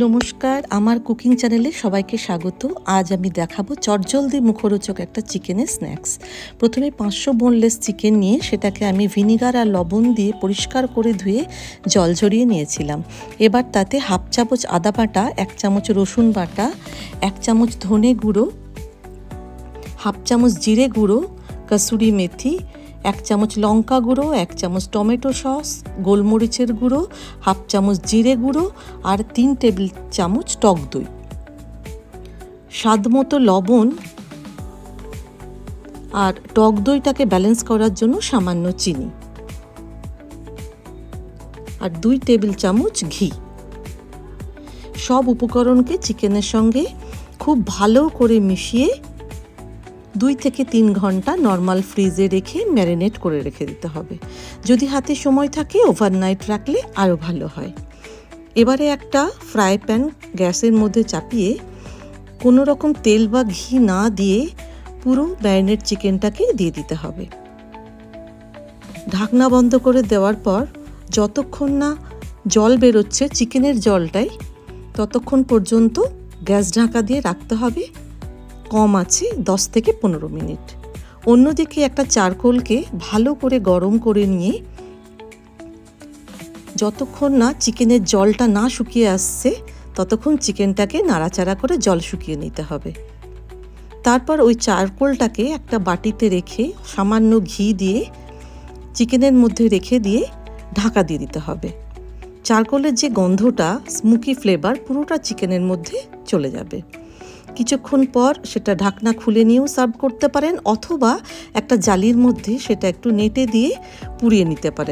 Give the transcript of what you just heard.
নমস্কার, আমার কুকিং চ্যানেলে সবাইকে স্বাগত। আজ আমি দেখাবো চটজলদি মুখরোচক একটা চিকেনের স্ন্যাক্স। প্রথমে 500 বোনলেস চিকেন নিয়ে সেটাকে আমি ভিনিগার আর লবণ দিয়ে পরিষ্কার করে ধুয়ে জল ঝরিয়ে নিয়েছিলাম। এবার তাতে হাফ চামচ আদা বাটা, 1 চামচ রসুন বাটা, 1 চামচ ধনে গুঁড়ো, হাফ চামচ জিরে গুঁড়ো, কসুরি মেথি, 1 চামচ লঙ্কা গুঁড়ো, 1 চামচ টমেটো সস, গোলমরিচের গুঁড়ো, হাফ চামচ জিরে গুঁড়ো আর 3 টেবিল চামচ টক দই, স্বাদমতো লবণ আর টক দইটাকে ব্যালেন্স করার জন্য সামান্য চিনি আর 2 টেবিল চামচ ঘি। সব উপকরণকে চিকেনের সঙ্গে খুব ভালো করে মিশিয়ে 2 থেকে 3 ঘন্টা নর্মাল ফ্রিজে রেখে ম্যারিনেট করে রেখে দিতে হবে। যদি হাতে সময় থাকে ওভারনাইট রাখলে আরও ভালো হয়। এবারে একটা ফ্রাই প্যান গ্যাসের মধ্যে চাপিয়ে কোনো রকম তেল বা ঘি না দিয়ে পুরো ম্যারিনেট চিকেনটাকে দিয়ে দিতে হবে। ঢাকনা বন্ধ করে দেওয়ার পর যতক্ষণ না জল বেরোচ্ছে চিকেনের জলটাই, ততক্ষণ পর্যন্ত গ্যাস ঢাকা দিয়ে রাখতে হবে কম আছে 10 থেকে 15 মিনিট। অন্যদিকে একটা চারকোলকে ভালো করে গরম করে নিয়ে যতক্ষণ না চিকেনের জলটা না শুকিয়ে আসছে ততক্ষণ চিকেনটাকে নাড়াচাড়া করে জল শুকিয়ে নিতে হবে। তারপর ওই চারকোলটাকে একটা বাটিতে রেখে সামান্য ঘি দিয়ে চিকেনের মধ্যে রেখে দিয়ে ঢাকা দিয়ে দিতে হবে। চারকোলের যে গন্ধটা, স্মোকি ফ্লেভার পুরোটা চিকেনের মধ্যে চলে যাবে। কিছুক্ষণ পর সেটা ঢাকনা খুলে নিয়েও সার্ভ করতে পারেন, অথবা একটা জালির মধ্যে সেটা একটু নেড়ে দিয়ে পুড়িয়ে নিতে পারেন।